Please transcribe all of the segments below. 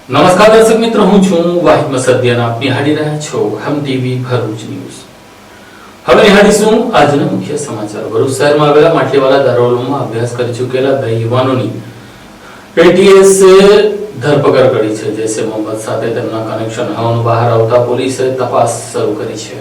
નમસ્કાર દર્શક મિત્રો, હું છું વાહિદ મસદિયા. આપ નિહાળી રહ્યા છો હમ ટીવી ભરૂચ ન્યૂઝ. હવે નિહાળીશું આજના મુખ્ય સમાચાર. ભરૂચ શહેરમાં આવેલા માટલીવાલા દારૂલોમાં અભ્યાસ કરી ચૂકેલા 2 યુવાનોની એટીએસે ધરપકડ કરી છે. જૈસે મોહમ્મદ સાથે તેમના કનેક્શન હોવાનું બહાર આવતા પોલીસે તપાસ શરૂ કરી છે.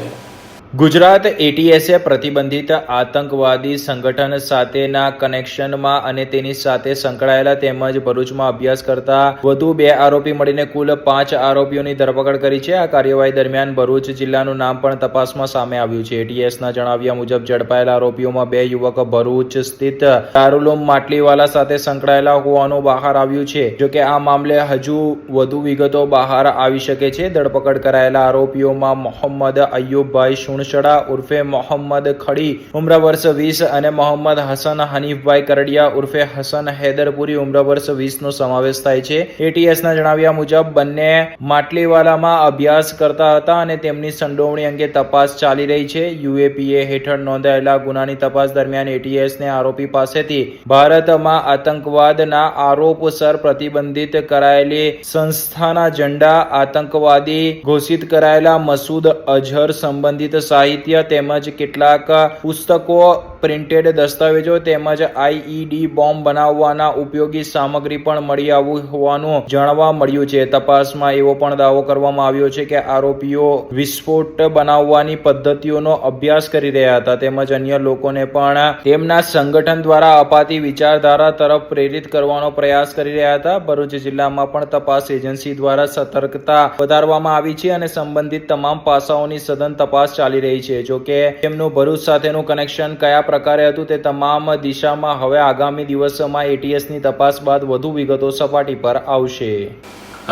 ગુજરાત એટીએસે પ્રતિબંધિત આતંકવાદી સંગઠન સાથેના કનેક્શનમાં અને તેની સાથે સંકળાયેલા તેમજ ભરૂચમાં અભ્યાસ કરતા વધુ 2 આરોપી મળીને કુલ 5 આરોપીઓની ધરપકડ કરી છે. આ કાર્યવાહી દરમિયાન ભરૂચ જિલ્લાનું નામ પણ તપાસમાં સામે આવ્યું છે. એટીએસના જણાવ્યા મુજબ ઝડપાયેલા આરોપીઓમાં 2 યુવક ભરૂચ સ્થિત દારૂલોમ માટલીવાલા સાથે સંકળાયેલા હોવાનું બહાર આવ્યું છે. જોકે આ મામલે હજુ વધુ વિગતો બહાર આવી શકે છે. ધરપકડ કરાયેલા આરોપીઓમાં મોહમ્મદ અયુબભાઈ શડા ઉર્ફે મોહમ્મદ ખડી ઉમ્ર વર્ષ 20 અને મોહમ્મદ હસન હનીફભાઈ કરડિયા ઉર્ફે હસન હૈદરપુરી ઉમ્ર વર્ષ 20 નો સમાવેશ થાય છે. એટીએસના જણાવ્યા મુજબ બંને માટલીવાલામાં અભ્યાસ કરતા હતા અને તેમની સંડોવણી અંગે તપાસ ચાલી રહી છે. યુએપીએ હેઠળ નોંધાયેલા ગુનાની તપાસ દરમિયાન એટીએસને આરોપી પાસેથી ભારતમાં આતંકવાદના આરોપસર પ્રતિબંધિત કરાયેલી સંસ્થાના ઝંડા, આતંકવાદી ઘોષિત કરાયેલા મસૂદ અઝહર સંબંધિત સાહિત્ય તેમજ કેટલાક પુસ્તકો, પ્રિન્ટેડ દસ્તાવેજો તેમજ આઈઈડી બોમ્બ બનાવવાના ઉપયોગી સામગ્રી પણ મળી આવ્યું હોવાનું જાણવા મળ્યું છે. તપાસમાં એવો પણ દાવો કરવામાં આવ્યો છે કે આરોપીઓ વિસ્ફોટ બનાવવાની પદ્ધતિઓનો અભ્યાસ કરી રહ્યા હતા તેમજ અન્ય લોકોને પણ તેમના સંગઠન દ્વારા અપાતી વિચારધારા તરફ પ્રેરિત કરવાનો પ્રયાસ કરી રહ્યા હતા. ભરૂચ જિલ્લામાં પણ તપાસ એજન્સી દ્વારા સતર્કતા વધારવામાં આવી છે અને સંબંધિત તમામ પાસાઓની સઘન તપાસ ચાલી રહી છે. જોકે તેમનું ભરૂચ સાથેનું કનેક્શન કયા પ્રકારે હતું તે તમામ દિશામાં હવે આગામી દિવસોમાં એટીએસની તપાસ બાદ વધુ વિગતો સપાટી પર આવશે.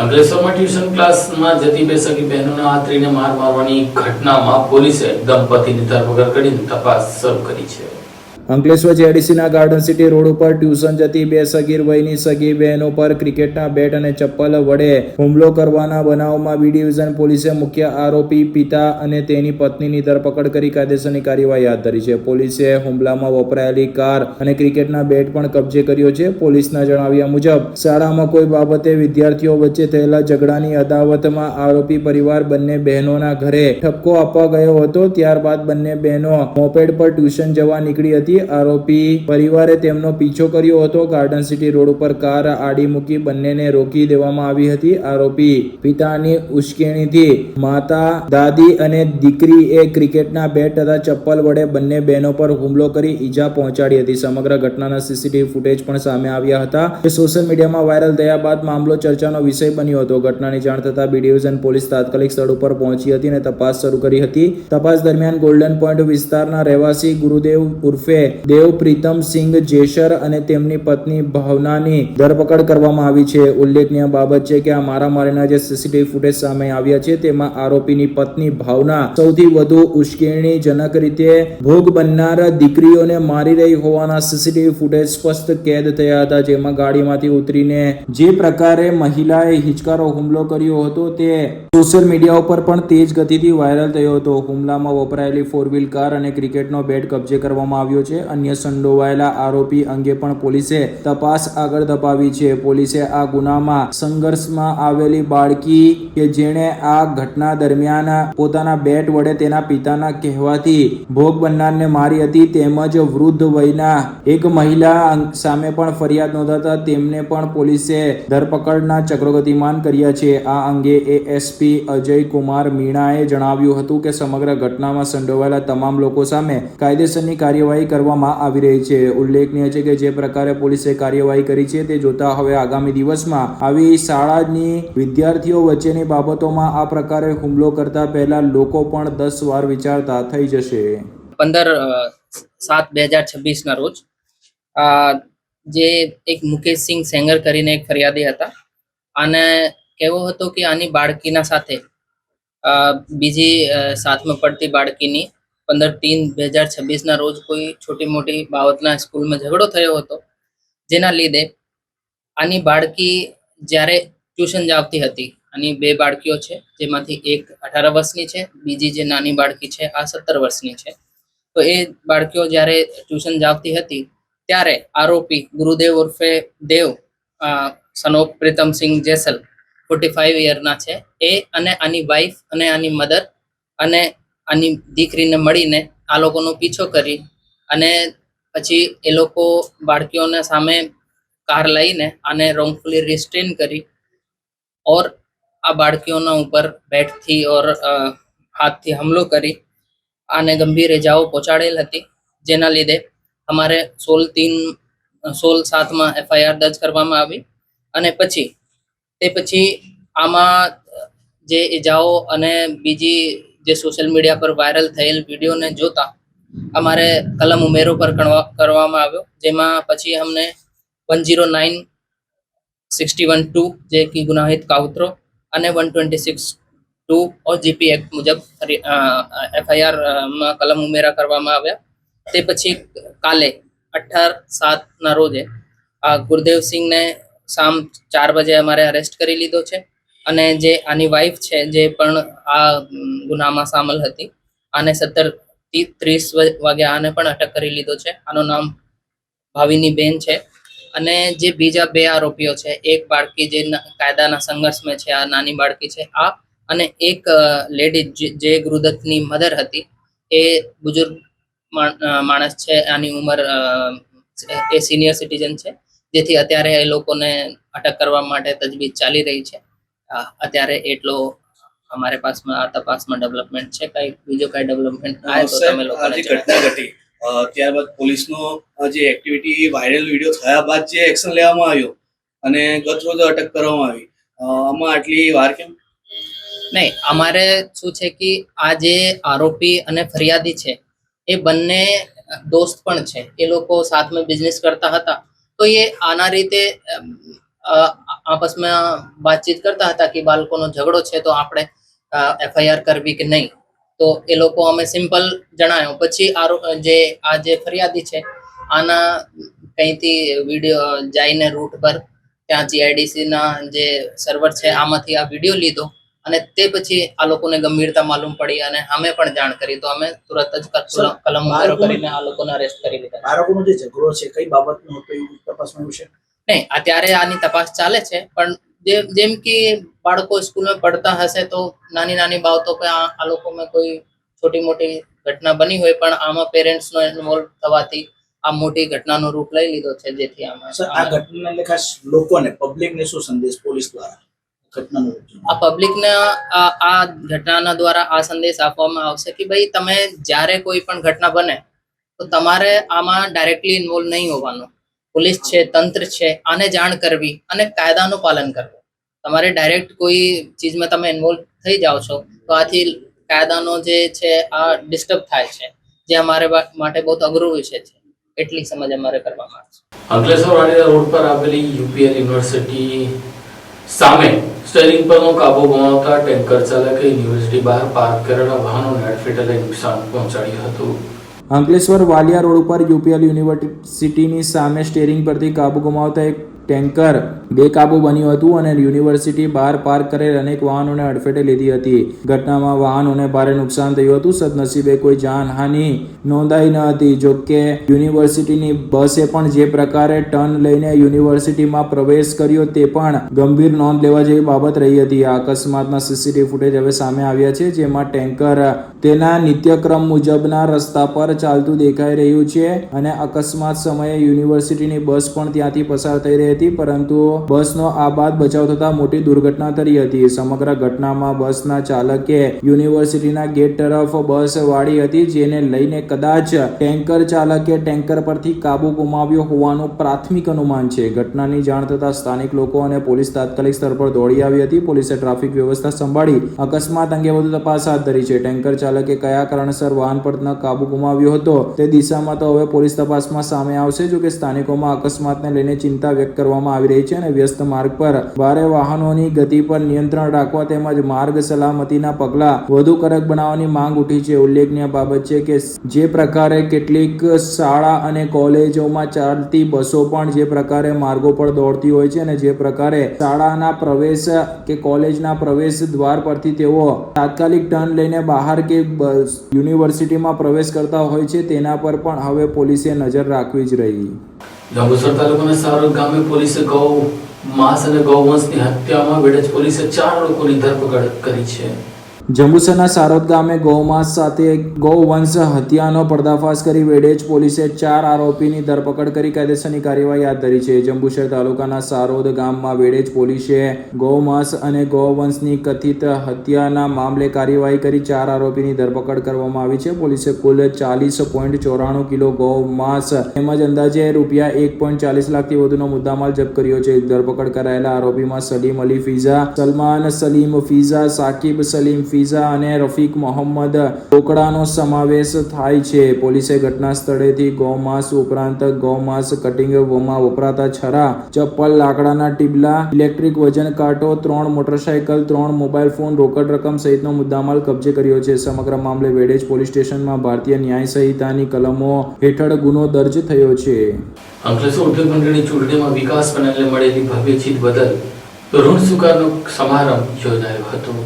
અંકલેશ્વરમાં ટ્યુશન ક્લાસમાં જતી 2 સગી બહેનોને આંતરીને મારવાની ઘટનામાં પોલીસે દંપતીની ધરપકડ કરીને તપાસ શરૂ કરી છે. અંકલેશ્વર જેડીસીના ગાર્ડન સિટી રોડ ઉપર ટ્યુશન જતી 2 સગીર વયની સગી બહેનો પર ક્રિકેટના બેટ અને ચપ્પલ વડે હુમલો કરવાના બનાવમાં બી ડિવિઝન પોલીસે મુખ્ય આરોપી પિતા અને તેની પત્નીની ધરપકડ કરી કાયદેસરની કાર્યવાહી હાથ ધરી છે. પોલીસે હુમલામાં વપરાયેલી કાર અને ક્રિકેટના બેટ પણ કબજે કર્યો છે. પોલીસના જણાવ્યા મુજબ શાળામાં કોઈ બાબતે વિદ્યાર્થીઓ વચ્ચે થયેલા ઝઘડાની અદાવતમાં આરોપી પરિવાર બંને બહેનોના ઘરે ઠપકો આપવા ગયો હતો. ત્યારબાદ બંને બહેનો મોપેડ પર ટ્યુશન જવા નીકળી હતી. આરોપી પરિવારે તેમનો પીછો કર્યો હતો. ગાર્ડન સિટી રોડ ઉપર કાર આડી મૂકી બંનેને રોકી દેવામાં આવી હતી. આરોપી પિતાની ઉશ્કેરણીથી માતા, દાદી અને દીકરીએ ક્રિકેટના બેટ તથા ચપ્પલ વડે બંને બહેનો પર હુમલો કરી ઈજા પહોંચાડી હતી. સમગ્ર ઘટનાના સીસીટીવી ફૂટેજ પણ સામે આવ્યા હતા. જે સોશિયલ મીડિયામાં વાયરલ થયા બાદ મામલો ચર્ચાનો વિષય બન્યો હતો. ઘટનાની જાણ થતાં બી ડિવિઝન પોલીસ તાત્કાલિક સ્થળ ઉપર પહોંચી હતી અને તપાસ શરૂ કરી હતી. તપાસ દરમિયાન ગોલ્ડન પોઈન્ટ વિસ્તારના રહેવાસી ગુરુદેવ ઉર્ફે દેવ પ્રીતમ સિંઘ જેસર અને તેમની પત્ની ભાવનાની ધરપકડ કરવામાં આવી છે. ઉલ્લેખનીય બાબત છે કે આ મારામારીના જે સીસીટીવી ફૂટેજ સામે આવ્યા છે તેમાં આરોપીની પત્ની ભાવના સૌથી વધુ ઉશ્કેરણીજનક રીતે ભોગ બનનાર દીકરીઓને મારી રહી હોવાના સીસીટીવી ફૂટેજ સ્પષ્ટ કેદ થયા હતા. જેમાં ગાડીમાંથી ઉતરીને જે પ્રકારે મહિલાએ હિચકારો હુમલો કર્યો હતો તે સોશિયલ મીડિયા ઉપર પણ તેજ ગતિથી વાયરલ થયો હતો. હુમલામાં વપરાયેલી 4 વ્હીલ કાર અને ક્રિકેટનો બેટ કબજે કરવામાં આવ્યો છે. અન્ય સંડોવાયેલા આરોપી અંગે પણ પોલીસે તપાસ આગળ ધપાવી છે. પોલીસે આ ગુનામાં સંઘર્ષમાં આવેલી બાળકી કે જેણે આ ઘટના દરમિયાન પોતાના બેટ વડે તેના પિતાના કહેવાથી ભોગ બનનારને મારી હતી તેમજ વૃદ્ધ વયના એક મહિલા સામે પણ ફરિયાદ નોંધાતા તેમને પણ પોલીસે ધરપકડના ચક્રો ગતિમાન કર્યા છે. આ અંગે એએસપી અજય કુમાર મીણાએ જણાવ્યું હતું કે સમગ્ર ઘટનામાં સંડોવાયેલા તમામ લોકો સામે કાયદેસરની કાર્યવાહી કરવામાં આવી રહી છે. ઉલ્લેખનીય છે કે જે પ્રકારે પોલીસે કાર્યવાહી કરી છે તે જોતા હવે આગામી દિવસમાં આવી શાળાની વિદ્યાર્થીઓ વચ્ચેની બાબતોમાં આ પ્રકારે હુમલો કરતા પહેલા લોકો પણ 10 વાર વિચારતા થઈ જશે. 15/7/2026 ના રોજ જે એક મુકેશસિંહ સેંગર કરીને એક ફરિયાદી હતા. આને કહેવો હતો કે આની બાળકીના સાથે બીજી સાથમાં પડતી બાળકીની 15/3/2026 ના રોજ કોઈ છોટી મોટી બાબતના સ્કૂલમાં ઝઘડો થયો હતો. જેના લીધે આની બાળકી જ્યારે ટ્યુશન જાવતી હતી, આની 2 બાળકીઓ છે જેમાંથી એક 18 વર્ષની છે, બીજી જે નાની બાળકી છે આ 17 વર્ષની છે. તો એ બાળકીઓ જ્યારે ટ્યુશન જાવતી હતી ત્યારે આરોપી ગુરુદેવ ઉર્ફે દેવ સન ઓફ પ્રીતમસિંહ જેસલ 45 યરના છે એ અને આની વાઈફ અને આની મધર અને આની દીકરીને મળીને આ લોકોનો પીછો કરી અને પછી એ લોકો બાળકીઓને સામે કાર લઈને આને રોંગફુલી રિસ્ટ્રેન કરી ઓર આ બાળકીઓના ઉપર બેટથી ઓર હાથથી હુમલો કરી આને ગંભીર ઇજાઓ પહોંચાડેલ હતી, જેના લીધે અમારે 16/7 FIR દર્જ કરવામાં આવી અને પછી આમાં જે ઇજાઓ અને બીજી જે સોશિયલ મીડિયા પર વાયરલ થયેલ વિડીયોને જોતા અમારે કલમ ઉમેરો પર કરવામાં આવ્યો, જેમાં પછી અમને 109(61)(2) જે કે ગુનાહિત કાવતરો અને 126(2) और जीपी एक्ट મુજબ FIR માં કલમ ઉમેરા કરવામાં આવ્યા. તે પછી કાલે 18/7 ના રોજે આ ગુરદેવસિંહને શામ 4 વાગે અમારે અરેસ્ટ કરી લીધો છે અને જે આની વાઈફ છે જે પણ આ ગુનામાં સામેલ હતી આને 17:30 વાગે આને પણ અટક કરી લીધો છે. આનું નામ ભાવિની બેન છે અને જે બીજા 2 આરોપીઓ છે, એક બાળકી જે કાયદાના સંઘર્ષમાં છે, આ નાની બાળકી છે આ, અને એક લેડી જે ગુરુદત્તની મધર હતી એ બુજુર્ગ માણસ છે, આની ઉંમર એ સિનિયર સિટીઝન છે, જેથી અત્યારે એ લોકોને અટક કરવા માટે તજવીજ ચાલી રહી છે. અત્યારે એટલો અમારે પાસમાં આ તપાસમાં ડેવલપમેન્ટ છે. કઈ બીજો કઈ ડેવલપમેન્ટ આવે તો તમે લોકોને ઘટના ઘટી ત્યારબાદ પોલીસનો જે એક્ટિવિટી વાયરલ વિડીયો થયા બાદ જે એક્શન લેવામાં આવ્યો અને ગત રોજ અટક કરવામાં આવી, આમાં આટલી વાર કેમ? નહીં, અમારે શું છે કે આ જે આરોપી અને ફરિયાદી છે એ બંને દોસ્ત પણ છે, એ લોકો સાથમાં બિઝનેસ કરતા હતા, તો એ આના રીતે આપસમાં વાતચીત કરતા હતા કે બાળકોનો ઝઘડો છે તો આપણે FIR કરવી કે નહીં, તો એ લોકો અમે સિમ્પલ જણાયો. પછી આ જે ફરિયાદી છે આના કંઈથી વિડીયો જઈને રૂટ પર ત્યાં GIDC ના જે સર્વર છે આમાંથી આ વિડીયો લીધો અને તે પછી આ લોકોને ગંભીરતા માલુમ પડી અને અમે પણ જાણ કરી, તો અમે તુરંત જ કલમ ઉમેરો કરીને આ લોકોને અરેસ્ટ કરી લીધા. બાળકોનો જે ઝઘડો છે કઈ બાબતનો હતો એ તપાસમાં આવ્યું છે? નહીં, અત્યારે આની તપાસ ચાલે છે, પણ જેમ કે બાળકો સ્કૂલમાં પડતા હશે તો નાની નાની બાબતો પર આ લોકોમાં કોઈ છોટી મોટી ઘટના બની હોય, પણ આમાં પેરેન્ટ્સનો ઇન્વોલ્વ થવાથી આ મોટી ઘટનાનો રૂપ લઈ લીધો છે. જેથી આમાં આ ઘટનાને ખાસ લોકોને પબ્લિકને શું સંદેશ પોલીસ દ્વારા આ પબ્લિકને આ ઘટનાના દ્વારા આ સંદેશ આપવામાં આવશે કે ભાઈ તમે જ્યારે કોઈ પણ ઘટના બને તો તમારે આમાં ડાયરેક્ટલી ઇન્વોલ્વ નહીં હોવાનું. પોલીસ છે, તંત્ર છે, આને જાણ કરવી અને કાયદાનું પાલન કરવું. તમારે ડાયરેક્ટ કોઈ ચીજમાં તમે ઇન્વોલ્વ થઈ જાઓ છો તો આથી કાયદાનો જે છે આ ડિસ્ટર્બ થાય છે, જે અમારે માટે બહુ અઘરો વિષય છે. એટલી સમજ અમારે કરવામાં આવે છે. અંકલેશ્વર વાડીયા રોડ પર આવેલી UPL યુનિવર્સિટી સામે સ્ટીયરિંગ પરનો કાબુ ગુમાવતા ટેન્કર ચાલકે યુનિવર્સિટી બહાર પાર્ક કરેલા વાહનોને અડફેટે લઈ નુકસાન પહોંચાડ્યું હતું. અંકલેશ્વર વાલિયા રોડ ઉપર UPL યુનિવર્સિટીની સામે સ્ટીયરિંગ પરથી કાબુ ગુમાવતા એક ટેન્કર બેકાબુ બન્યું હતું અને યુનિવર્સિટી બહાર પાર્ક કરેલ અનેક વાહનોને અડફેટે લીધી હતી. ઘટનામાં વાહનોને ભારે નુકસાન થયું હતું. સદનસીબે કોઈ જાનહાનિ નોંધાઈ ન હતી. જોકે યુનિવર્સિટીની બસે પણ જે પ્રકારે ટર્ન લઈને યુનિવર્સિટીમાં પ્રવેશ કર્યો તે પણ ગંભીર નોંધ લેવા જેવી બાબત રહી હતી. આ અકસ્માતના CCTV ફૂટેજ હવે સામે આવ્યા છે, જેમાં ટેન્કર તેના નિત્યક્રમ મુજબના રસ્તા પર ચાલતું દેખાઈ રહ્યું છે અને અકસ્માત સમયે યુનિવર્સિટીની બસ પણ ત્યાંથી પસાર થઈ રહી હતી, પરંતુ બસનો આ બાદ બચાવ થતા મોટી દુર્ઘટના થઈ હતી. સમગ્ર ઘટનામાં બસના ચાલકે યુનિવર્સિટીના ગેટ તરફ બસ વાળી હતી, જેને લઈને કદાચ ટેન્કર ચાલકે ટેન્કર પરથી કાબુ ગુમાવ્યો હોવાનું પ્રાથમિક અનુમાન છે. ઘટનાની જાણ થતા સ્થાનિક લોકો અને પોલીસ તાત્કાલિક સ્થળ પર દોડી આવી હતી. પોલીસે ટ્રાફિક વ્યવસ્થા સંભાળી અકસ્માત અંગે વધુ તપાસ હાથ ધરી છે. ટેન્કર ચાલકે કયા કારણસર વાહન પર કાબુ ગુમાવ્યો હતો તે દિશામાં તો હવે પોલીસ તપાસમાં સામે આવશે. જોકે સ્થાનિકોમાં અકસ્માતને લઈને ચિંતા વ્યક્ત કરવામાં આવી રહી છે અને વ્યસ્ત માર્ગ પર ભારે વાહનોની ગતિ પર નિયંત્રણ રાખવા તેમજ માર્ગ સલામતીના પગલાં વધુ કડક બનાવવાની માંગ ઉઠી છે. ઉલ્લેખનીય બાબત છે કે જે પ્રકારે કેટલીક શાળા અને કોલેજોમાં ચાલતી બસો પણ જે પ્રકારે માર્ગો પર દોડતી હોય છે અને જે પ્રકારે શાળાના પ્રવેશ કે કોલેજના પ્રવેશ દ્વાર પરથી તેઓ તાત્કાલિક ટર્ન લઈને બહાર કે યુનિવર્સિટીમાં પ્રવેશ કરતા હોય છે, તેના પર પણ હવે પોલીસે નજર રાખવી જ રહી. જંબુસર તાલુકાના સારોલ ગામે પોલીસે ગૌ માંસ અને ગૌવંશની હત્યામાં વેડજ પોલીસે 4 લોકોની ધરપકડ કરી છે. જંબુસરના સારોદ ગામે ગૌમાંસ સાથે ગૌવંશ હત્યાનો પર્દાફાશ કરી વેડેજ પોલીસે 4 આરોપીની ધરપકડ કરી કાયદેસરની કાર્યવાહી હાથ ધરી છે. જંબુસર તાલુકાના સારોદ ગામમાં વેડેજ પોલીસે ગૌમાંસ અને ગૌવંશની કથિત હત્યાના મામલે કાર્યવાહી કરી 4 આરોપીની ધરપકડ કરવામાં આવી છે. પોલીસે કુલ 40.94 કિલો ગૌમાંસ તેમજ અંદાજે રૂપિયા 1.40 લાખથી વધુનો મુદ્દામાલ જપ્ત કર્યો છે. ધરપકડ કરાયેલા આરોપીમાં સલીમ અલી ફીઝા, સલમાન સલીમ ફીઝા, સાકિબ સલીમ ફીઝા અને રફીક મોહમ્મદ રોકડાનો સમાવેશ થાય છે. પોલીસે ઘટના સ્થળેથી ગૌમાંસ ઉપરાંત ગૌમાંસ કટિંગમાં વપરાતા છરા, ચપ્પલ, લાકડાના ટીબલા, ઇલેક્ટ્રિક વજન કાંટો, 3 મોટરસાયકલ, 3 મોબાઈલ ફોન, રોકડ રકમ સહિતનો મુદ્દામાલ કબજે કર્યો છે. સમગ્ર મામલે વેડેજ પોલીસ સ્ટેશનમાં ભારતીય ન્યાય સંહિતાની કલમો હેઠળ ગુનો દર્જ થયો છે. અંકલેશ્વર ઉદ્યોગ મંડળની ચૂંટણીમાં વિકાસ પેનલને મળેલી ભવ્ય જીત બદલ ઋણ સ્વીકારનો સમારંભ યોજાયો હતો.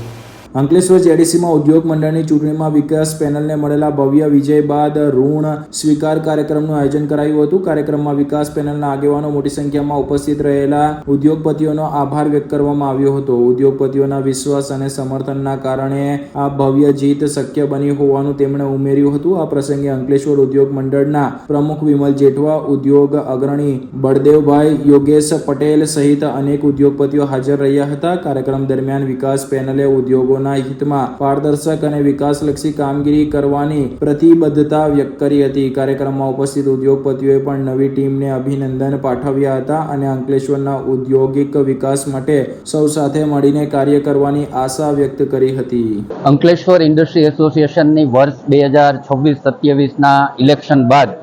અંકલેશ્વર જેડીસીમાં ઉદ્યોગ મંડળની ચૂંટણીમાં વિકાસ પેનલને મળેલા ભવ્ય વિજય બાદ ઋણ સ્વીકાર કાર્યક્રમનું આયોજન કરાયું હતું. કાર્યક્રમમાં વિકાસ પેનલના આગેવાનો મોટી સંખ્યામાં ઉપસ્થિત રહેલા ઉદ્યોગપતિઓનો આભાર વ્યક્ત કરવામાં આવ્યો હતો. ઉદ્યોગપતિઓના વિશ્વાસ અને સમર્થનના કારણે આ ભવ્ય જીત શક્ય બની હોવાનું તેમણે ઉમેર્યું હતું. આ પ્રસંગે અંકલેશ્વર ઉદ્યોગ મંડળના પ્રમુખ વિમલ જેઠવા, ઉદ્યોગ અગ્રણી બળદેવભાઈ, યોગેશ પટેલ સહિત અનેક ઉદ્યોગપતિઓ હાજર રહ્યા હતા. કાર્યક્રમ દરમિયાન વિકાસ પેનલે ઉદ્યોગો હિતમાં પારદર્શક અને વિકાસલક્ષી કામગીરી કરવાની પ્રતિબદ્ધતા વ્યક્ત કરી હતી. કાર્યક્રમમાં ઉપસ્થિત ઉદ્યોગપતિઓએ પણ નવી ટીમને અભિનંદન પાઠવ્યા હતા અને અંકલેશ્વરના ઔદ્યોગિક વિકાસ માટે સૌ સાથે મળીને કાર્ય કરવાની આશા વ્યક્ત કરી હતી. અંકલેશ્વર ઇન્ડસ્ટ્રી એસોસિએશનની વર્ષ 2026-27ના ઇલેક્શન બાદ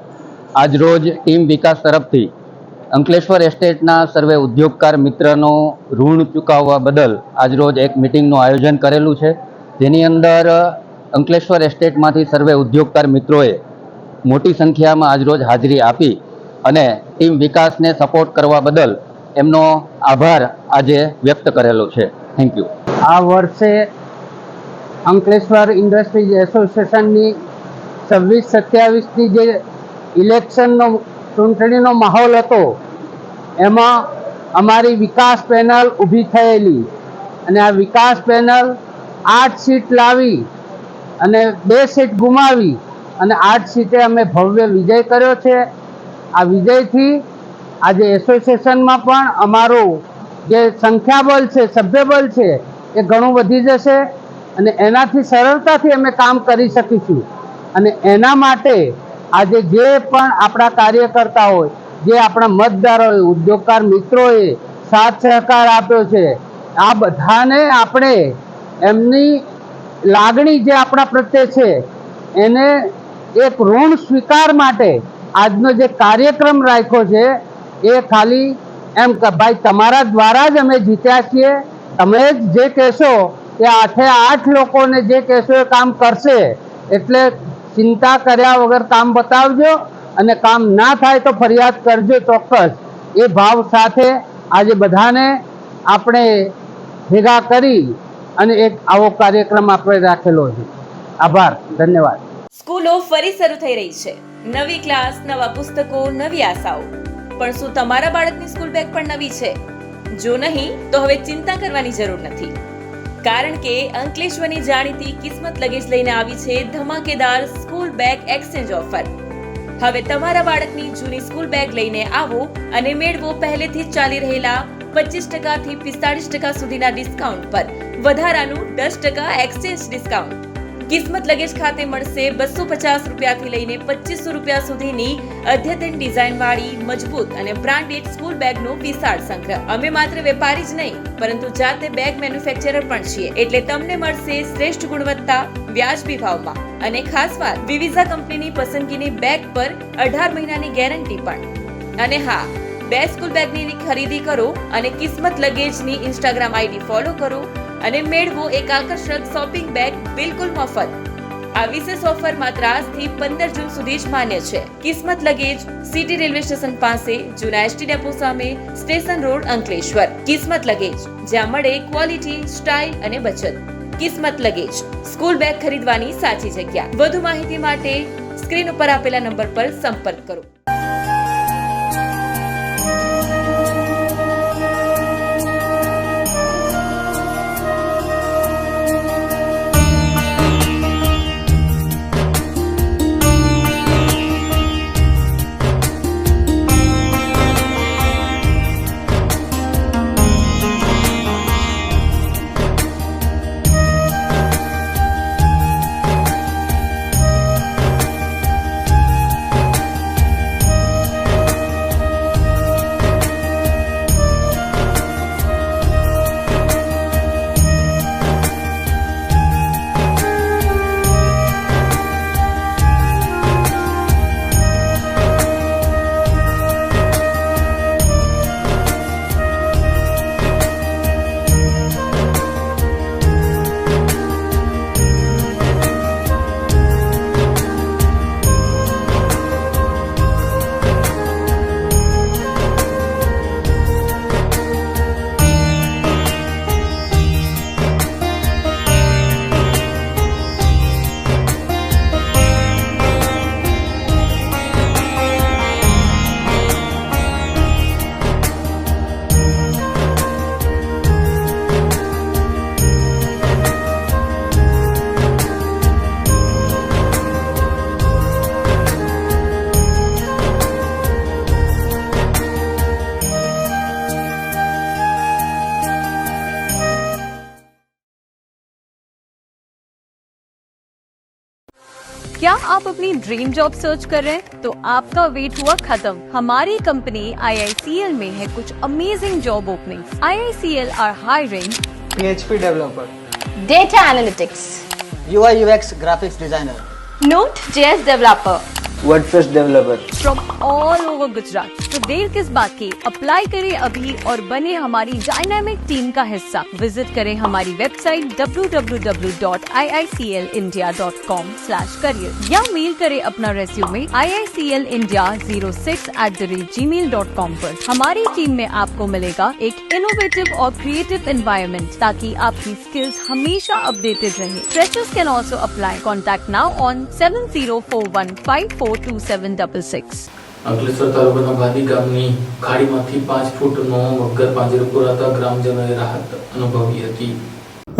આજરોજ ટીમ વિકાસ તરફથી અંકલેશ્વર એસ્ટેટના સર્વે ઉદ્યોગકાર મિત્રનો ઋણ ચૂકવવા બદલ આજરોજ એક મિટિંગનું આયોજન કરેલું છે, જેની અંદર અંકલેશ્વર એસ્ટેટમાંથી સર્વે ઉદ્યોગકાર મિત્રોએ મોટી સંખ્યામાં આજરોજ હાજરી આપી અને ટીમ વિકાસને સપોર્ટ કરવા બદલ એમનો આભાર આજે વ્યક્ત કરેલો છે. Thank you. આ વર્ષે અંકલેશ્વર ઇન્ડસ્ટ્રીઝ એસોસિએશનની 26-27ની જે ઇલેક્શનનો ચૂંટણીનો માહોલ હતો એમાં અમારી વિકાસ પેનલ ઊભી થયેલી અને આ વિકાસ પેનલ 8 સીટ લાવી અને 2 સીટ ગુમાવી અને 8 સીટે અમે ભવ્ય વિજય કર્યો છે. આ વિજયથી આજે એસોસિએશનમાં પણ અમારું જે સંખ્યાબળ છે, સભ્યબળ છે એ ઘણું વધી જશે અને એનાથી સરળતાથી અમે કામ કરી શકીશું. અને એના માટે આજે જે પણ આપણા કાર્યકર્તા હોય, જે આપણા મતદારોએ, ઉદ્યોગકાર મિત્રોએ સાથ સહકાર આપ્યો છે, આ બધાને આપણે એમની લાગણી જે આપણા પ્રત્યે છે એને એક ઋણ સ્વીકાર માટે આજનો જે કાર્યક્રમ રાખ્યો છે એ ખાલી એમ કે ભાઈ તમારા દ્વારા જ અમે જીત્યા છીએ, તમે જ જે કહેશો એ 8 લોકોને જે કહેશો એ કામ કરશે, એટલે ચિંતા કર્યા વગર કામ બતાવજો અને કામ ના થાય તો ફરિયાદ કરજો ચોક્કસ. એ ભાવ સાથે આજે બધાને આપણે ભેગા કરી અને એક આવો કાર્યક્રમ આપણે રાખેલો છે. આભાર, ધન્યવાદ. સ્કૂલો ફરી શરૂ થઈ રહી છે. નવી ક્લાસ, નવા પુસ્તકો, નવી આશાઓ. પણ શું તમારા બાળકની સ્કૂલ બેગ પણ નવી છે? જો નહીં તો હવે ચિંતા કરવાની જરૂર નથી, કારણ કે અંકલેશ્વરની જાણીતી કિસ્મત લગેજ લઈને આવી છે ધમાકેદાર સ્કૂલ બેગ એક્સચેન્જ ઓફર. હવે તમારા બાળકની જૂની સ્કૂલ બેગ લઈને આવો અને મેળવો પહેલેથી ચાલી રહેલા 25% થી 45% સુધીના ડિસ્કાઉન્ટ પર વધારાનું 10% એક્સચેન્જ ડિસ્કાઉન્ટ. કિસ્મત લગેજ ખાતે મળશે 250 રૂપિયાથી લઈને 2500 રૂપિયા સુધીની અદ્યતન ડિઝાઇન વાળી મજબૂત અને બ્રાન્ડેડ સ્કૂલ બેગનો વિશાળ સંગ્રહ. અમે માત્ર વેપારી જ નહીં પરંતુ જાતે બેગ મેન્યુફેક્ચરર પણ છીએ, એટલે તમને મળશે શ્રેષ્ઠ ગુણવત્તા, વ્યાજબી ભાવમાં અને ખાસ વાત, વિવિઝા કંપનીની પસંદગીની બેગ પર 18 મહિનાની ગેરંટી પણ. અને હા, 2 સ્કૂલ બેગની ખરીદી કરો અને કિસ્મત લગેજની ઇન્સ્ટાગ્રામ આઈડી ફોલો કરો અને મેળવો એક આકર્ષક શોપિંગ બેગ બિલકુલ મફત. આ વિશેષ ઓફર માત્ર આજથી 15 જૂન સુધી જ માન્ય છે. કિસ્મત લગેજ, સિટી રેલવે સ્ટેશન પાસે, જૂના એસટી ડેપો સામે, સ્ટેશન રોડ, અંકલેશ્વર. કિસ્મત લગેજ, જ્યાં મળે ક્વોલિટી, સ્ટાઇલ અને બચત. કિસ્મત લગેજ, સ્કૂલ બેગ ખરીદવાની સાચી જગ્યા. વધુ માહિતી માટે સ્ક્રીન ઉપર આપેલા નંબર પર સંપર્ક કરો. क्या आप अपनी ड्रीम जॉब सर्च कर रहे हैं? तो आपका वेट हुआ खत्म। हमारी कंपनी IICL में है कुछ amazing job openings. IICL are hiring PHP developer, data analytics, UI UX graphics designer, Node.js developer WordPress developer. From all over Gujarat. तो देर किस बात की, अप्लाई करें अभी और बने हमारी डायनामिक टीम का हिस्सा। विजिट करें हमारी वेबसाइट www.iiclindia.com/career या मेल करें अपना रेज्यूमे iiclindia06@gmail.com पर। हमारी टीम में आपको मिलेगा एक इनोवेटिव और क्रिएटिव एनवायरनमेंट ताकि आपकी स्किल्स हमेशा अपडेटेड रहे। Freshers can also apply. Contact now on 7041542766। Ankleshwar તાલુકાના ભાદી ગામની ખાડીમાંથી 5 ફૂટનો મગર પાંજરે પુરાતા ગ્રામજનોએ રાહત અનુભવી હતી.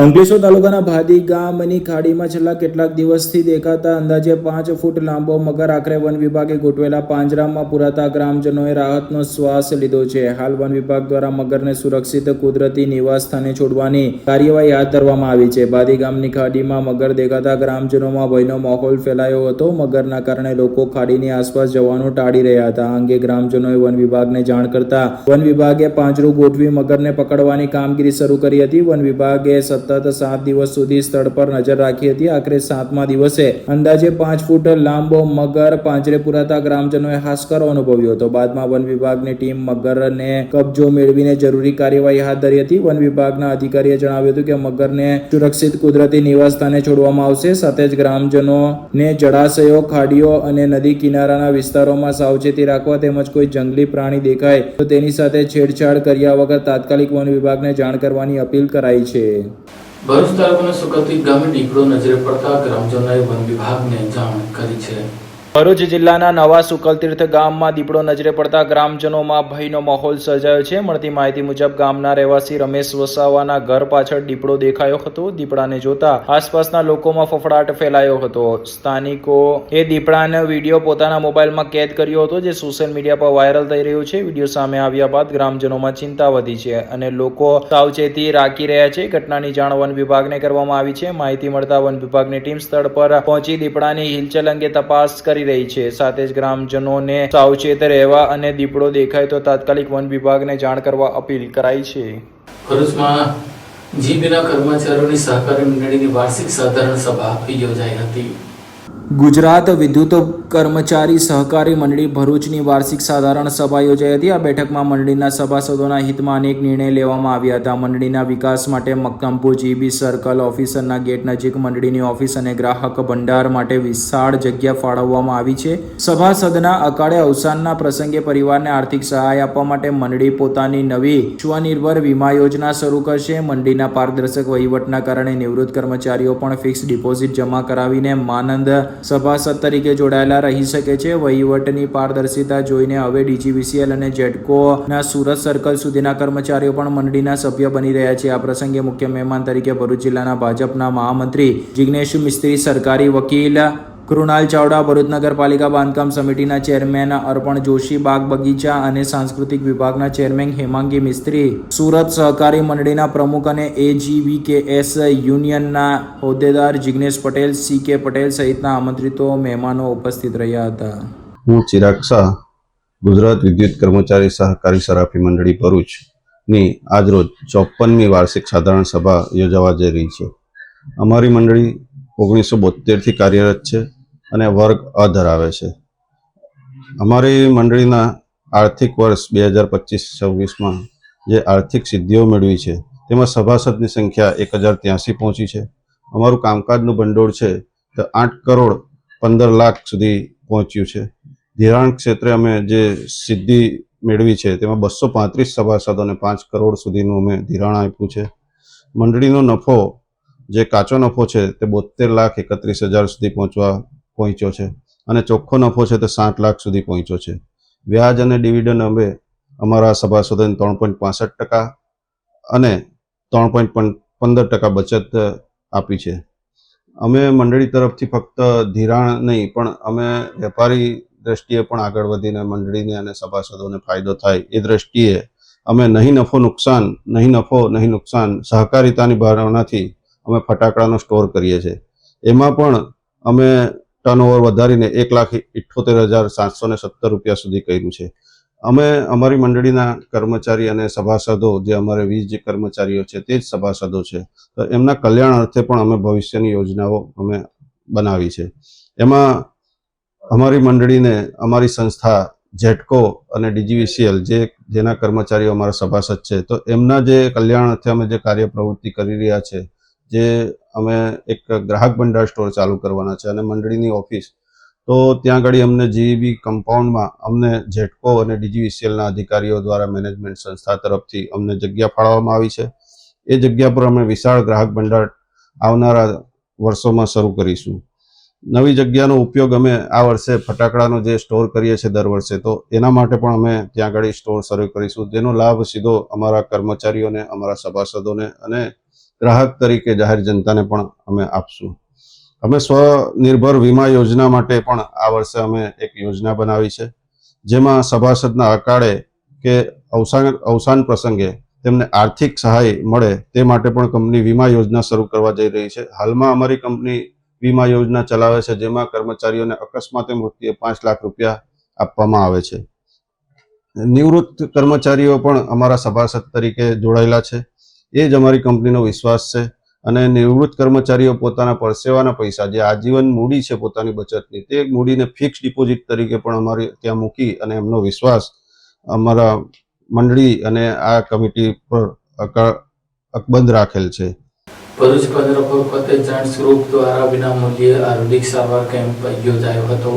અંકલેશ્વર તાલુકાના ભાદી ગામની ખાડીમાં છેલ્લા કેટલાક દિવસથી દેખાતા અંદાજે 5 ફૂટ લાંબો મગર આખરે વન વિભાગે ગોઠવેલા પાંજરામાં પુરાતા ગ્રામજનોએ રાહતનો શ્વાસ લીધો છે. હાલ વન વિભાગ દ્વારા મગરને સુરક્ષિત કુદરતી નિવાસ સ્થાને છોડવાની કાર્યવાહી હાથ ધરવામાં આવી છે. ભાદી ગામની ખાડીમાં મગર દેખાતા ગ્રામજનોમાં ભયનો માહોલ ફેલાયો હતો. મગરના કારણે લોકો ખાડીની આસપાસ જવાનું ટાળી રહ્યા હતા. આ અંગે ગ્રામજનોએ વન વિભાગને જાણ કરતા વન વિભાગે પાંજરું ગોઠવી મગરને પકડવાની કામગીરી શરૂ કરી હતી. વન વિભાગે સતત 7 દિવસ સુધી સ્થળ પર નજર રાખી હતી. આખરે 7મા દિવસે અંદાજે 5 ફૂટ લાંબો મગર પાંજરે પુરાતા ગ્રામજનોએ હાશકારો અનુભવ્યો હતો. બાદમાં વન વિભાગની ટીમ મગરને કબજો મેળવીને જરૂરી કાર્યવાહી હાથ ધરી હતી. વન વિભાગના અધિકારીએ જણાવ્યું હતું કે મગરને સુરક્ષિત કુદરતી નિવાસ સ્થાને છોડવામાં આવશે. સાથે જ ગ્રામજનોને જળાશયો, ખાડીઓ અને નદી કિનારાના વિસ્તારોમાં સાવચેતી રાખવા તેમજ કોઈ જંગલી પ્રાણી દેખાય તો તેની સાથે છેડછાડ કર્યા વગર તાત્કાલિક વન વિભાગને જાણ કરવાની અપીલ કરાઈ છે. ભરૂચ તાલુકાના સુકલતીર્થ ગામે દીપડો નજરે પડતા ગ્રામજનોએ વન વિભાગને જાણ કરી છે. ભરૂચ જિલ્લાના નવા સુકલતીર્થ ગામમાં દીપડો નજરે પડતા ગ્રામજનોમાં ભયનો માહોલ સર્જાયો છે. મળતી માહિતી મુજબ ગામના રહેવાસી રમેશ વસાવાના ઘર પાછળ દીપડો દેખાયો હતો. દીપડાને જોતા આસપાસના લોકોમાં ફફડાટ ફેલાયો હતો. સ્થાનિકોએ દીપડાનો વિડીયો પોતાના મોબાઈલમાં કેદ કર્યો હતો, જે સોશિયલ મીડિયા પર વાયરલ થઈ રહ્યો છે. વિડીયો સામે આવ્યા બાદ ગ્રામજનોમાં ચિંતા વધી છે અને લોકો સાવચેતી રાખી રહ્યા છે. ઘટનાની જાણ વન વિભાગને કરવામાં આવી છે. માહિતી મળતા વન વિભાગની ટીમ સ્થળ પર પહોંચી દીપડાની હિલચાલ અંગે તપાસ કરી રહી છે. સાથે જ ગ્રામજનોને સાવચેત રહેવા અને દીપડો દેખાય તો તાત્કાલિક વન વિભાગને જાણ કરવા અપીલ કરાઈ છે. ભરૂચમાં જીબીના કર્મચારીઓની સહકારી મંડળીની વાર્ષિક સાધારણ સભા યોજાઈ હતી. ગુજરાત વિદ્યુત કર્મચારી સહકારી મંડળી ભરૂચની વાર્ષિક સાધારણ સભા યોજાઈ હતી. આ બેઠકમાં મંડળીના સભાસદોના હિતમાં અનેક નિર્ણય લેવામાં આવ્યા હતા. મંડળીના વિકાસ માટે મક્કમપુર જીબી સર્કલ ઓફિસરના ગેટ નજીક મંડળીની ઓફિસ અને ગ્રાહક ભંડાર માટે વિશાળ જગ્યા ફાળવવામાં આવી છે. સભાસદના અકાળે અવસાનના પ્રસંગે પરિવારને આર્થિક સહાય આપવા માટે મંડળી પોતાની નવી સ્વનિર્ભર વીમા યોજના શરૂ કરશે. મંડળીના પારદર્શક વહીવટના કારણે નિવૃત્ત કર્મચારીઓ પણ ફિક્સ ડિપોઝિટ જમા કરાવીને માનદ સભાસદ તરીકે જોડાયેલા રહી શકે છે. વહીવટની પારદર્શિતા જોઈને હવે DGVCL અને જેડકોના સુરત સર્કલ સુધીના કર્મચારીઓ પણ મંડળીના સભ્ય બની રહ્યા છે. આ પ્રસંગે મુખ્ય મહેમાન તરીકે ભરૂચ જિલ્લાના ભાજપના મહામંત્રી જિગ્નેશ મિસ્ત્રી, સરકારી વકીલ કૃણાલ ચાવડા, ભરૂચ નગરપાલિકા બાંધકામ સમિતિના ચેરમેન અર્પણ જોશી, બાગ બગીચા અને સાંસ્કૃતિક વિભાગના ચેરમેન હેમાંગી મિસ્ત્રી, સુરત સહકારી મંડળીના પ્રમુખ અને AGVKS યુનિયનના હોદ્દેદાર જિગ્નેશ પટેલ, CK પટેલ સહિતના આમંત્રિતો મહેમાનો ઉપસ્થિત રહ્યા હતા. હું ચિરાગ શાહ, ગુજરાત વિદ્યુત કર્મચારી સહકારી સરાફી મંડળી ભરૂચની આજરોજ 54મી વાર્ષિક સાધારણ સભા યોજાવા જઈ રહી છે. અમારી મંડળી 1972થી કાર્યરત છે અને વર્ગ અ ધરાવે છે. અમારી મંડળીના આર્થિક વર્ષ 2025-26માં જે આર્થિક સિદ્ધિઓ મેળવી છે તેમાં સભાસદની સંખ્યા 1083 પહોંચી છે. અમારું કામકાજનું ભંડોળ છે તો 8 કરોડ 15 લાખ સુધી પહોંચ્યું છે. ધિરાણ ક્ષેત્રે અમે જે સિદ્ધિ મેળવી છે તેમાં 235 સભાસદોને 5 કરોડ સુધીનું અમે ધિરાણ આપ્યું છે. મંડળીનો નફો જે કાચો નફો છે તે 72,31,000 સુધી પહોંચ્યો છે અને ચોખ્ખો નફો છે તે 60 લાખ સુધી પહોંચ્યો છે. વ્યાજ અને ડિવિડન્ડ અમે અમારા સભાસદોને 3.65% અને 3.15% બચત આપી છે. અમે મંડળી તરફથી ફક્ત ધિરાણ નહીં પણ અમે વેપારી દ્રષ્ટિએ પણ આગળ વધીને મંડળીને અને સભાસદોને ફાયદો થાય એ દ્રષ્ટિએ અમે નહીં નફો નહીં નુકસાન સહકારિતાની ભાવનાથી અમે ફટાકડાનો સ્ટોર કરીએ છીએ. એમાં પણ અમે ટર્નઓવર વધારીને 1,78,717 રૂપિયા સુધી કર્યું છે. અમે અમારી મંડળીના કર્મચારી અને સભાસદો, જે અમારે 20 જે કર્મચારીઓ છે તે જ સભાસદો છે, તો એમના કલ્યાણ અર્થે પણ અમે ભવિષ્યની યોજનાઓ અમે બનાવી છે. એમાં અમારી મંડળીને અમારી સંસ્થા જેટકો અને DGVCL જેના કર્મચારીઓ અમારા સભાસદ છે, તો એમના જે કલ્યાણ અર્થે અમે જે કાર્ય પ્રવૃત્તિ કરી રહ્યા છે, જે અમે એક ગ્રાહક ભંડાર સ્ટોર ચાલુ કરવાના છે અને મંડળીની ઓફિસ, તો ત્યાં આગળ અમને GEB કમ્પાઉન્ડમાં અમને જેટકો અને DGVCLના અધિકારીઓ દ્વારા મેનેજમેન્ટ સંસ્થા તરફથી અમને જગ્યા ફાળવવામાં આવી છે. એ જગ્યા પર અમે વિશાળ ગ્રાહક ભંડાર આવનારા વર્ષોમાં શરૂ કરીશું. નવી જગ્યાનો ઉપયોગ અમે આ વર્ષે ફટાકડાનો જે સ્ટોર કરીએ છીએ દર વર્ષે, તો એના માટે પણ અમે ત્યાં આગળ સ્ટોર શરૂ કરીશું, જેનો લાભ સીધો અમારા કર્મચારીઓને, અમારા સભાસદોને અને ગ્રાહક તરીકે જાહેર જનતાને પણ અમે આપશું. અમે સ્વનિર્ભર વીમા યોજના માટે પણ આ વર્ષે અમે એક યોજના બનાવી છે, જેમાં સભાસદના અકાળે કે અવસાન પ્રસંગે તેમને આર્થિક સહાય મળે તે માટે પણ કંપની વીમા યોજના શરૂ કરવા જઈ રહી છે. હાલમાં અમારી કંપની વીમા યોજના ચલાવે છે, જેમાં કર્મચારીઓને અકસ્માતે મૃત્યુએ 5 લાખ રૂપિયા આપવામાં આવે છે. નિવૃત્ત કર્મચારીઓ પણ અમારા સભાસદ તરીકે જોડાયેલા છે. એ જ અમારી કંપનીનો વિશ્વાસ છે. અને નિવૃત્ત કર્મચારીઓ પોતાના પરસેવાના પૈસા, જે આજીવન મૂડી છે પોતાની બચતની, તે મૂડીને ફિક્સ ડિપોઝિટ તરીકે પણ અમારી ત્યાં મૂકી અને એમનો વિશ્વાસ અમારા મંડળી અને આ કમિટી પર અકબંધ રાખેલ છે. ભરૂચ પંદરપુર ખાતે જાયન્ટ્સ ગ્રુપ દ્વારા વિનામૂલ્યે આયુર્વેદિક સારવાર કેમ્પ યોજાયો હતો.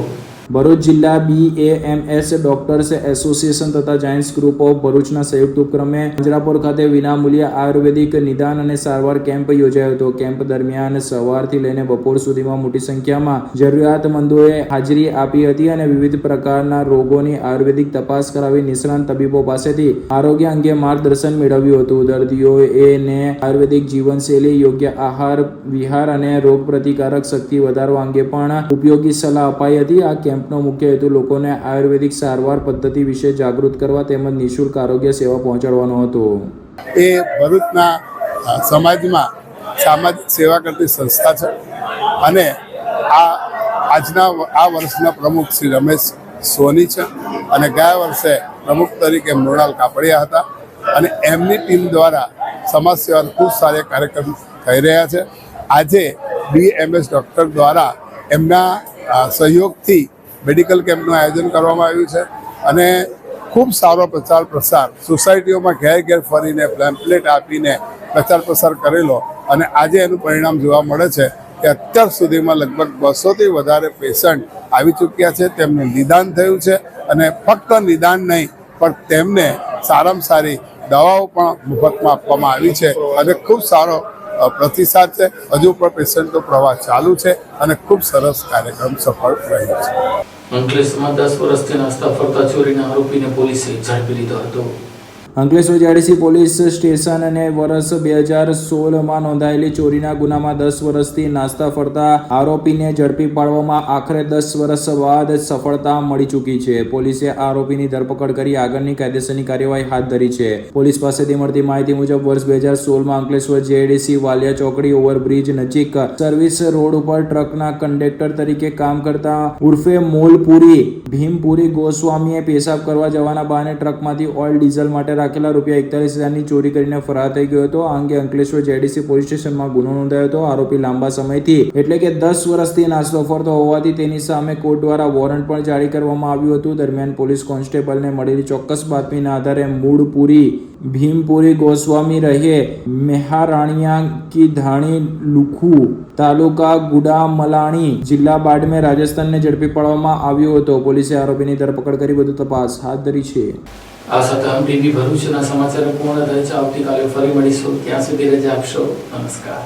ભરૂચ જિલ્લા BAMS ડોક્ટર્સ એસોસિએશન તથા જાયન્ટ્સ ગ્રુપ ઓફ ભરૂચના સંયુક્ત ઉપક્રમે પંજરાપોર ખાતે વિનામૂલ્યે આયુર્વેદિક નિદાન અને સારવાર કેમ્પ યોજાયો હતો. કેમ્પ દરમિયાન સવારથી લઈને બપોર સુધીમાં મોટી સંખ્યામાં જરૂરિયાતમંદોએ હાજરી આપી હતી અને વિવિધ પ્રકારના રોગોની આયુર્વેદિક તપાસ કરાવી નિષ્ણાંત તબીબો પાસેથી આરોગ્ય અંગે માર્ગદર્શન મેળવ્યું હતું. દર્દીઓને આયુર્વેદિક જીવનશૈલી, યોગ્ય આહાર વિહાર અને રોગ પ્રતિકારક શક્તિ વધારવા અંગે પણ ઉપયોગી સલાહ અપાઈ હતી. આ કેમ્પનો મુખ્ય હેતુ લોકોને આયુર્વેદિક સારવાર પદ્ધતિ વિશે જાગૃત કરવા તેમજ નિઃશુલ્ક આરોગ્ય સેવા પહોંચાડવાનો હતો. એ ભરૂચના સમાજમાં સામાજિક સેવા કરતી સંસ્થા છે અને આ વર્ષના પ્રમુખ શ્રી રમેશ સોની છે અને ગયા વર્ષે પ્રમુખ તરીકે મૃણાલ કાપડિયા હતા અને એમની ટીમ દ્વારા સમાજ સેવાના ખૂબ સારા કાર્યક્રમ થઈ રહ્યા છે. આજે BAMS ડૉક્ટર દ્વારા એમના સહયોગથી મેડિકલ કેમ્પનું આયોજન કરવામાં આવ્યું છે અને ખૂબ સારો પ્રચાર પ્રસાર સોસાયટીઓમાં ઘેર ઘેર ફરીને પેમ્પલેટ આપીને પ્રચાર પ્રસાર કરેલો અને આજે એનું પરિણામ જોવા મળે છે કે અત્યાર સુધીમાં લગભગ 200થી વધારે પેશન્ટ આવી ચૂક્યા છે. તેમનું નિદાન થયું છે અને ફક્ત નિદાન નહીં પણ તેમને સારામાં સારી દવાઓ પણ મફતમાં આપવામાં આવી છે અને ખૂબ સારો પ્રતિસાદ છે. હજુ પણ પેશન્ટનો પ્રવાહ ચાલુ છે અને ખૂબ સરસ કાર્યક્રમ સફળ રહ્યો છે. અંકલેશ્વરમાં 10 વર્ષથી નાસ્તા ફરતા ચોરીના આરોપીને પોલીસે ઝડપી લીધો હતો. અંકલેશ્વર JDC પોલીસ સ્ટેશન અને વર્ષ 2016માં નોંધાયેલી ચોરીના ગુનામાં 10 વર્ષથી નાસ્તા ફરતા આરોપીને ઝડપી પાડવામાં આખરે 10 વર્ષ બાદ સફળતા મળી ચૂકી છે. પોલીસે આરોપીની ધરપકડ કરી આગળની કાયદેસરની કાર્યવાહી હાથ ધરી છે. પોલીસ પાસેથી મળતી માહિતી મુજબ વર્ષ 2016માં અંકલેશ્વર JDC વાલિયા ચોકડી ઓવરબ્રિજ નજીક સર્વિસ રોડ ઉપર ટ્રકના કંડક્ટર તરીકે કામ કરતા ઉર્ફે મોલપુરી ભીમપુરી ગોસ્વામીએ પેશાબ કરવા જવાના બહાને ટ્રકમાંથી ઓઇલ ડીઝલ માટે રાખેલા ₹41,000ની ચોરી કરીને ફરાર થઈ ગયો હતો. આ અંગે અંકલેશ્વર JDC પોલીસ સ્ટેશનમાં ગુનો નોંધાયો હતો. આરોપી લાંબા સમયથી એટલે કે 10 વર્ષથી નાસ્તો ફરતો હોવાથી તેની સામે કોર્ટ દ્વારા વોરંટ પણ જારી કરવામાં આવ્યું હતું. દરમિયાન પોલીસ કોન્સ્ટેબલને મળેલી ચોક્કસ બાતમીના આધારે મૂળપુરી ભીમપુરી ગોસ્વામી રહે મેહારાણિયા કી ધાણી લુખુ તાલુકા ગુડામલાણી જિલ્લા બાડમેર રાજસ્થાનને ઝડપી પાડવામાં આવ્યો હતો. પોલીસે આરોપીની ધરપકડ કરી વધુ તપાસ હાથ ધરી છે. આ સાથે હમ ટીવી ભરૂચના સમાચાર પૂર્ણ થાય છે. આવતીકાલે ફરી મળીશું. ત્યાં સુધી રજા આપશો. નમસ્કાર.